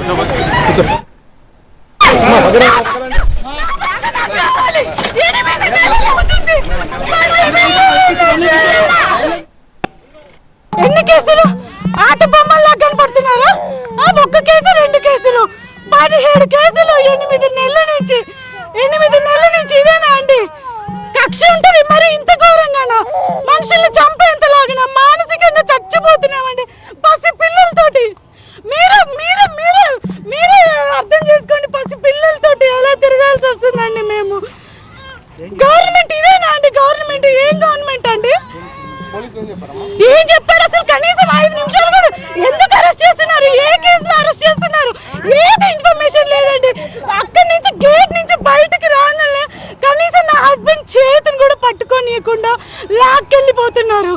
ఎన్ని కేసులు ఆట బొమ్మల్లా కనపడుతున్నారా? ఒక్క కేసు 2 కేసులు 17 కేసులు 8 నెలల నుంచి ఇదేనా అండి? కక్ష ఉంటుంది మరి ఇంత ఘోరంగానా? మనుషుల్ని చంపేంతలాగినా మానసికంగా చచ్చిపోతున్నామండి పసి పిల్లలతోటి. మీరు మీరు మీరు మీరే అర్థం చేసుకోండి, పసి పిల్లలతోటి ఎలా తిరగాల్సి వస్తుందండి మేము. గవర్నమెంట్ ఇదేనా అండి? గవర్నమెంట్ ఏం గవర్నమెంట్ అండి? ఏం చెప్పారు అసలు? కనీసం 5 నిమిషాలు కూడా ఎందుకు అరెస్ట్ చేస్తున్నారు? ఏ కేసులో అరెస్ట్ చేస్తున్నారు? ఏది ఇన్ఫర్మేషన్ లేదండి. అక్కడి నుంచి గేట్ నుంచి బయటకు రాగానే కనీసం నా హస్బెండ్ చేతిని కూడా పట్టుకోనియకుండా లాక్కెళ్ళిపోతున్నారు.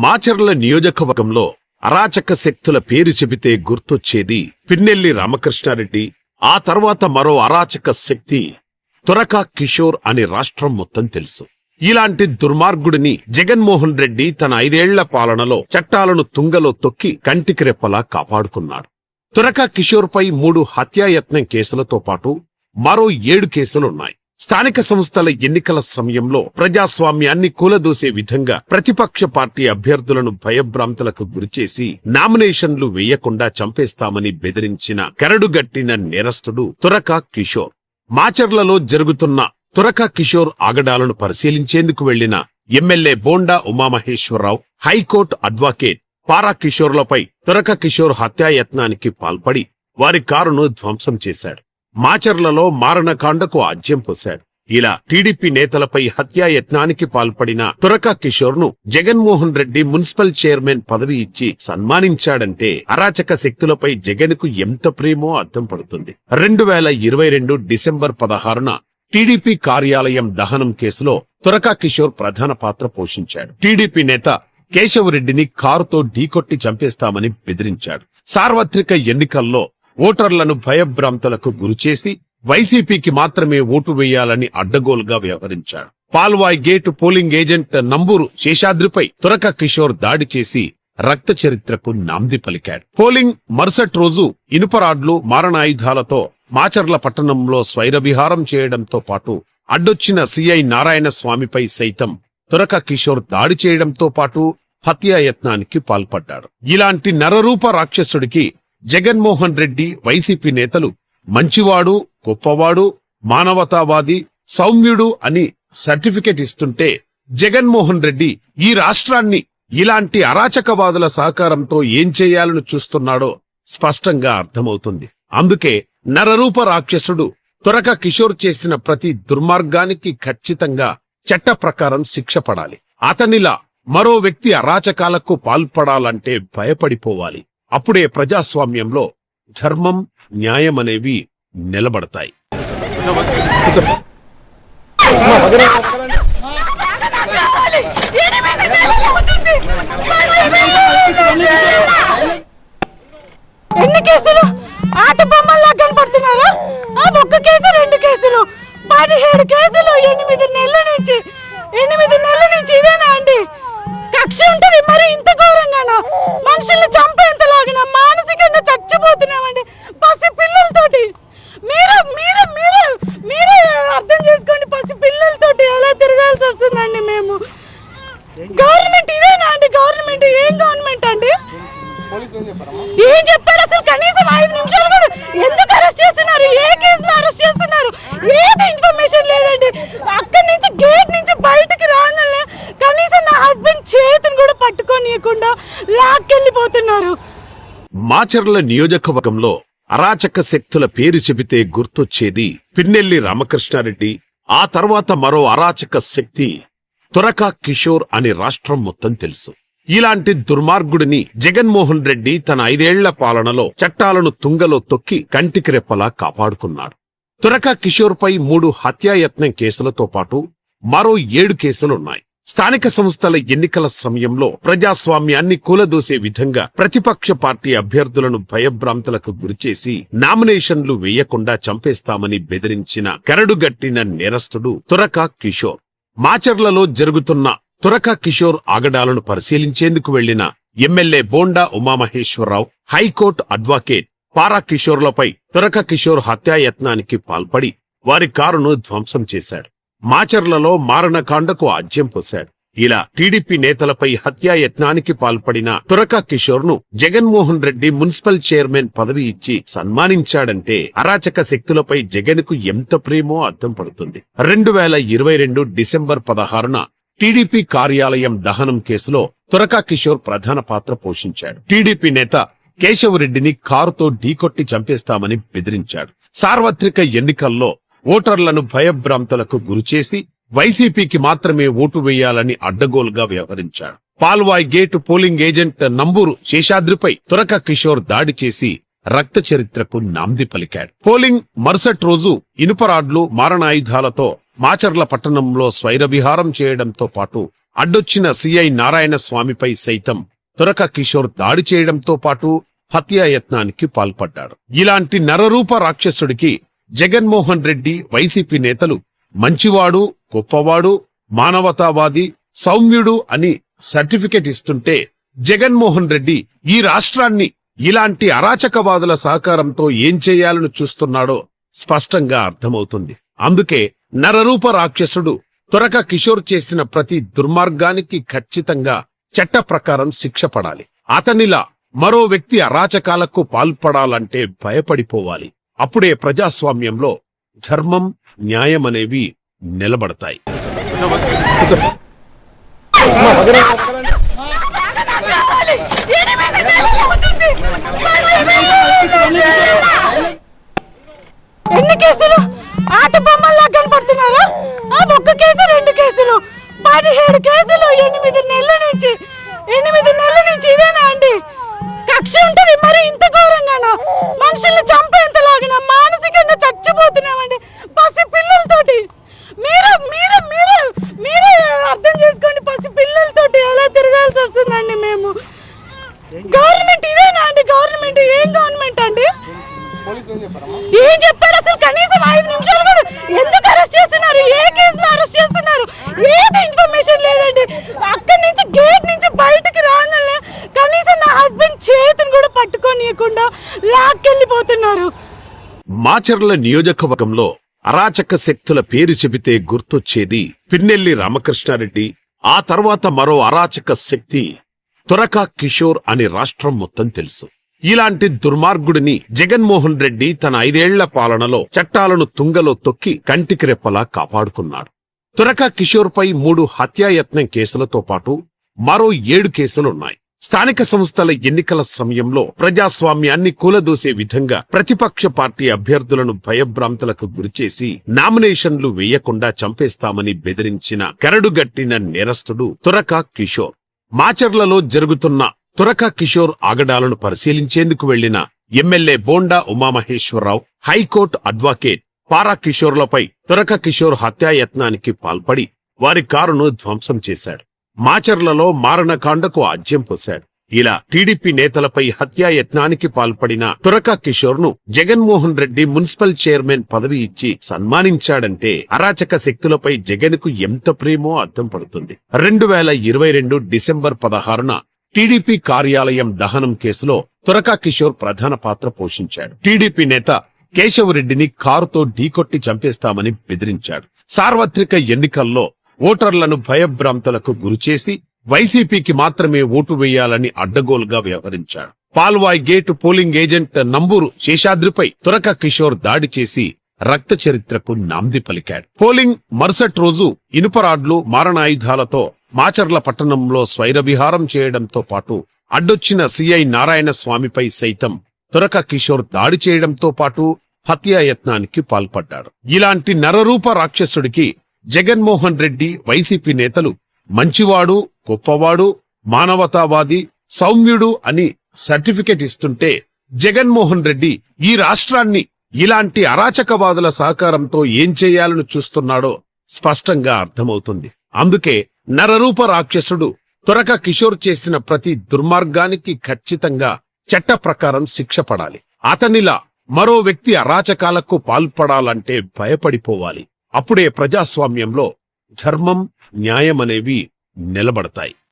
మాచర్ల నియోజకవర్గంలో అరాచక శక్తుల పేరు చెబితే గుర్తొచ్చేది పిన్నెల్లి రామకృష్ణారెడ్డి, ఆ తర్వాత మరో అరాచక శక్తి తురకా కిషోర్ అని రాష్ట్రం మొత్తం తెలుసు. ఇలాంటి దుర్మార్గుడిని జగన్మోహన్ రెడ్డి తన 5 ఏళ్ల పాలనలో చట్టాలను తుంగలో తొక్కి కంటికి రెప్పలా కాపాడుకున్నాడు. తురకా కిషోర్ పై 3 హత్యాయత్నం కేసులతో పాటు మరో 7 కేసులున్నాయి. స్థానిక సంస్థల ఎన్నికల సమయంలో ప్రజాస్వామ్యాన్ని కూలదోసే విధంగా ప్రతిపక్ష పార్టీ అభ్యర్థులను భయభ్రాంతులకు గురిచేసి నామినేషన్లు వేయకుండా చంపేస్తామని బెదిరించిన కరడుగట్టిన నేరస్తుడు తురకా కిషోర్. మాచర్లలో జరుగుతున్న తురకా కిషోర్ ఆగడాలను పరిశీలించేందుకు వెళ్లిన MLA Bonda Umamaheswara Rao, high court advocate Para కిషోర్లపై తురకా కిషోర్ హత్యాయత్నానికి పాల్పడి వారి కారును ధ్వంసం చేశాడు. మాచర్లలో మారణకాండకు ఆజ్యం పోశాడు. ఇలా టీడీపీ నేతలపై హత్యాయత్నానికి పాల్పడిన తురకా కిషోర్ ను జగన్మోహన్ రెడ్డి మున్సిపల్ చైర్మన్ పదవి ఇచ్చి సన్మానించాడంటే అరాచక శక్తులపై జగన్ కు ఎంత ప్రేమో అర్థం పడుతుంది. 2022 డిసెంబర్ 16న టీడీపీ కార్యాలయం దహనం కేసులో తురకా కిషోర్ ప్రధాన పాత్ర పోషించాడు. టీడీపీ నేత కేశవరెడ్డిని కారుతో ఢీకొట్టి చంపేస్తామని బెదిరించాడు. సార్వత్రిక ఎన్నికల్లో ఓటర్లను భయభ్రాంతులకు గురిచేసి వైసీపీకి మాత్రమే ఓటు వేయాలని అడ్డగోలుగా వ్యవహరించాడు. Palvai gate polling agent Namburu శేషాద్రిపై తురకా కిషోర్ దాడి చేసి రక్త చరిత్రకు నాంది పలికాడు. పోలింగ్ మరుసటి రోజు ఇనుపరాడ్లు, మారణాయుధాలతో మాచర్ల పట్టణంలో స్వైరవిహారం చేయడంతో పాటు అడ్డొచ్చిన సిఐ నారాయణ స్వామిపై సైతం తురకా కిషోర్ దాడి చేయడంతో పాటు హత్యాయత్నానికి పాల్పడ్డాడు. ఇలాంటి నరరూప రాక్షసుడికి జగన్మోహన్ రెడ్డి, వైసీపీ నేతలు మంచివాడు, గొప్పవాడు, మానవతావాది, సౌమ్యుడు అని సర్టిఫికెట్ ఇస్తుంటే జగన్మోహన్ రెడ్డి ఈ రాష్ట్రాన్ని ఇలాంటి అరాచకవాదుల సహకారంతో ఏం చేయాలని చూస్తున్నాడో స్పష్టంగా అర్థమవుతుంది. అందుకే నరరూప రాక్షసుడు తురకా కిషోర్ చేసిన ప్రతి దుర్మార్గానికి ఖచ్చితంగా చట్ట ప్రకారం శిక్ష పడాలి. అతనిలా మరో వ్యక్తి అరాచకాలకు పాల్పడాలంటే భయపడిపోవాలి. అప్పుడే ప్రజాస్వామ్యంలో ధర్మం, న్యాయం అనేవి నిలబడతాయి. ఎన్ని కేసులు ఆట బొమ్మల్లా కనపడుతున్నారా? ఒక్క కేసు 2 కేసులు 17 కేసులు 8 నెలల నుంచి ఇదేనా అండి? కక్ష ఉంటుంది మరి ఇంత ఘోరంగానా? మనుషుల్ని చంపేంతలాగినా మానసికంగా చచ్చిపోతున్నామండి పసి పిల్లలతోటి. మీరు మీరు మీరు మీరే అర్థం చేసుకోండి, పసి పిల్లలతోటి ఎలా తిరగాల్సి వస్తుందండి మేము. గవర్నమెంట్ ఇదేనా అండి? గవర్నమెంట్ ఏం గవర్నమెంట్ అండి? ఏం చెప్పారు అసలు? కనీసం 5 నిమిషాలు కూడా ఎందుకు అరెస్ట్ చేస్తున్నారు? ఏ కేసులో అరెస్ట్ చేస్తున్నారు? ఏది ఇన్ఫర్మేషన్ లేదండి. అక్కడి నుంచి గేట్ నుంచి బయటకు రాగానే కనీసం నా హస్బెండ్ చేతిని కూడా పట్టుకోనియకుండా లాక్కెళ్ళిపోతున్నారు. మాచర్ల నియోజకవర్గంలో అరాచక శక్తుల పేరు చెబితే గుర్తొచ్చేది పిన్నెల్లి రామకృష్ణారెడ్డి, ఆ తర్వాత మరో అరాచక శక్తి తురకా కిషోర్ అని రాష్ట్రం మొత్తం తెలుసు. ఇలాంటి దుర్మార్గుడిని జగన్మోహన్ రెడ్డి తన 5 ఏళ్ల పాలనలో చట్టాలను తుంగలో తొక్కి కంటికి రెప్పలా కాపాడుకున్నాడు. తురకా కిషోర్ పై 3 హత్యాయత్నం కేసులతో పాటు మరో 7 కేసులున్నాయి. స్థానిక సంస్థల ఎన్నికల సమయంలో ప్రజాస్వామ్యాన్ని కూలదోసే విధంగా ప్రతిపక్ష పార్టీ అభ్యర్థులను భయభ్రాంతులకు గురిచేసి నామినేషన్లు వేయకుండా చంపేస్తామని బెదిరించిన కరడుగట్టిన నేరస్తుడు తురకా కిషోర్. మాచర్లలో జరుగుతున్న తురకా కిషోర్ ఆగడాలను పరిశీలించేందుకు వెళ్లిన MLA Bonda Umamaheswara Rao, high court advocate Para కిషోర్లపై తురక కిషోర్ హత్యాయత్నానికి పాల్పడి వారి కారును ధ్వంసం చేశాడు. మాచర్లలో మారణకాండకు ఆజ్యం పోశాడు. ఇలా టీడీపీ నేతలపై హత్యాయత్నానికి పాల్పడిన తురక కిషోర్ ను జగన్మోహన్ రెడ్డి మున్సిపల్ చైర్మన్ పదవి ఇచ్చి సన్మానించాడంటే అరాచక శక్తులపై జగన్ కు ఎంత ప్రేమో అర్థం పడుతుంది. 2022 డిసెంబర్ 16న టీడీపీ కార్యాలయం దహనం కేసులో తురక కిషోర్ ప్రధాన పాత్ర పోషించాడు. టీడీపీ నేత కేశవరెడ్డిని కారుతో ఢీకొట్టి చంపేస్తామని బెదిరించాడు. సార్వత్రిక ఎన్నికల్లో ఓటర్లను భయభ్రాంతులకు గురిచేసి వైసీపీకి మాత్రమే ఓటు వేయాలని అడ్డగోలుగా వ్యవహరించాడు. Palvai gate polling agent Namburu శేషాద్రిపై తురక కిషోర్ దాడి చేసి రక్త చరిత్రకు నాంది పలికాడు. పోలింగ్ మరుసటి రోజు ఇనుపరాడ్లు మారణాయుధాలతో మాచర్ల పట్టణంలో స్వైరవిహారం చేయడంతో పాటు అడ్డొచ్చిన సిఐ నారాయణ స్వామిపై సైతం తురక కిషోర్ దాడి చేయడంతో పాటు హత్యాయత్నానికి పాల్పడ్డాడు. ఇలాంటి నరరూప రాక్షసుడికి జగన్మోహన్ రెడ్డి వైసీపీ నేతలు మంచివాడు, గొప్పవాడు, మానవతావాది, సౌమ్యుడు అని సర్టిఫికెట్ ఇస్తుంటే జగన్మోహన్ రెడ్డి ఈ రాష్ట్రాన్ని ఇలాంటి అరాచకవాదుల సహకారంతో ఏం చేయాలని చూస్తున్నాడో స్పష్టంగా అర్థమవుతుంది. అందుకే నరరూప రాక్షసుడు తురక కిషోర్ చేసిన ప్రతి దుర్మార్గానికి ఖచ్చితంగా చట్ట ప్రకారం శిక్ష పడాలి. అతనిలా మరో వ్యక్తి అరాచకాలకు పాల్పడాలంటే భయపడిపోవాలి. అప్పుడే ప్రజాస్వామ్యంలో ధర్మం, న్యాయం అనేవి నిలబడతాయి. ఎన్ని కేసులు? ఆట బొమ్మల్లా కనపడుతున్నారా? ఒక్క కేసు, 2 కేసులు, 17 కేసులు 8 నెలల నుంచి ఇదేనా అండి? కక్ష ఉంటది మరి ఇంత ఘోరంగానా? మనుషుల్ని చంపేంతలాగా మానసికంగా చచ్చిపోతున్నామండి పసి పిల్లలతోటి. మీరు మీరు మీరు మీరే అర్థం చేసుకోండి, పసి పిల్లలతోటి ఎలా తిరగాల్సి వస్తుందండి మేము. గవర్నమెంట్ ఇదేనా అండి? గవర్నమెంట్ ఏం గవర్నమెంట్ అండి? ఏం చెప్పారు అసలు? కనీసం 5 నిమిషాలు కూడా ఎందుకు అరెస్ట్ చేస్తున్నారు? ఏ కేసులో అరెస్ట్ చేస్తున్నారు? ఏది ఇన్ఫర్మేషన్ లేదండి. అక్కడి నుంచి గేట్ నుంచి బయటకి రాగానే కనీసం నా హస్బెండ్ చేతిని కూడా పట్టుకోనియకుండా లాక్కెళ్ళిపోతున్నారు. మాచర్ల నియోజకవర్గంలో అరాచక శక్తుల పేరు చెబితే గుర్తొచ్చేది పిన్నెల్లి రామకృష్ణారెడ్డి, ఆ తర్వాత మరో అరాచక శక్తి తురక కిషోర్ అని రాష్ట్రం మొత్తం తెలుసు. ఇలాంటి దుర్మార్గుడిని జగన్మోహన్ రెడ్డి తన 5 ఏళ్ల పాలనలో చట్టాలను తుంగలో తొక్కి కంటికి రెప్పలా కాపాడుకున్నాడు. తురక కిషోర్ పై 3 హత్యాయత్నం కేసులతో పాటు మరో 7 కేసులున్నాయి. స్థానిక సంస్థల ఎన్నికల సమయంలో ప్రజాస్వామ్యాన్ని కూలదోసే విధంగా ప్రతిపక్ష పార్టీ అభ్యర్థులను భయభ్రాంతులకు గురిచేసి నామినేషన్లు వేయకుండా చంపేస్తామని బెదిరించిన కరడుగట్టిన నేరస్తుడు తురక కిషోర్. మాచర్లలో జరుగుతున్న తురక కిషోర్ ఆగడాలను పరిశీలించేందుకు వెళ్లిన MLA Bonda Umamaheswara Rao, high court advocate Para కిషోర్లపై తురక కిషోర్ హత్యాయత్నానికి పాల్పడి వారి కారును ధ్వంసం చేశాడు. మాచర్లలో మారణకాండకు ఆజ్యం పోశాడు. ఇలా టీడీపీ నేతలపై హత్యాయత్నానికి పాల్పడిన తురక కిషోర్ ను జగన్మోహన్ రెడ్డి మున్సిపల్ చైర్మన్ పదవి ఇచ్చి సన్మానించాడంటే అరాచక శక్తులపై జగన్ కు ఎంత ప్రేమో అర్థం పడుతుంది. 2022 డిసెంబర్ 16న టీడీపీ కార్యాలయం దహనం కేసులో తురక కిషోర్ ప్రధాన పాత్ర పోషించాడు. టీడీపీ నేత కేశవరెడ్డిని కారుతో ఢీకొట్టి చంపేస్తామని బెదిరించాడు. సార్వత్రిక ఎన్నికల్లో ఓటర్లను భయభ్రాంతులకు గురిచేసి వైసీపీకి మాత్రమే ఓటు వేయాలని అడ్డగోలుగా వ్యవహరించాడు. Palvai gate polling agent Namburu శేషాద్రిపై తురక కిషోర్ దాడి చేసి రక్త చరిత్రకు నాంది పలికాడు. పోలింగ్ మరుసటి రోజు ఇనుపరాడ్లు మారణాయుధాలతో మాచర్ల పట్టణంలో స్వైరవిహారం చేయడంతో పాటు అడ్డొచ్చిన సిఐ నారాయణ స్వామిపై సైతం తురక కిషోర్ దాడి చేయడంతో పాటు హత్యాయత్నానికి పాల్పడ్డాడు. ఇలాంటి నరరూప రాక్షసుడికి జగన్మోహన్ రెడ్డి వైసీపీ నేతలు మంచివాడు, గొప్పవాడు, మానవతావాది, సౌమ్యుడు అని సర్టిఫికెట్ ఇస్తుంటే జగన్మోహన్ రెడ్డి ఈ రాష్ట్రాన్ని ఇలాంటి అరాచకవాదుల సహకారంతో ఏం చేయాలని చూస్తున్నాడో స్పష్టంగా అర్థమవుతుంది. అందుకే నరరూప రాక్షసుడు తురక కిషోర్ చేసిన ప్రతి దుర్మార్గానికి ఖచ్చితంగా చట్ట ప్రకారం శిక్ష పడాలి. అతనిలా మరో వ్యక్తి అరాచకాలకు పాల్పడాలంటే భయపడిపోవాలి. అప్పుడే ప్రజాస్వామ్యంలో ధర్మం, న్యాయం అనేవి నిలబడతాయి.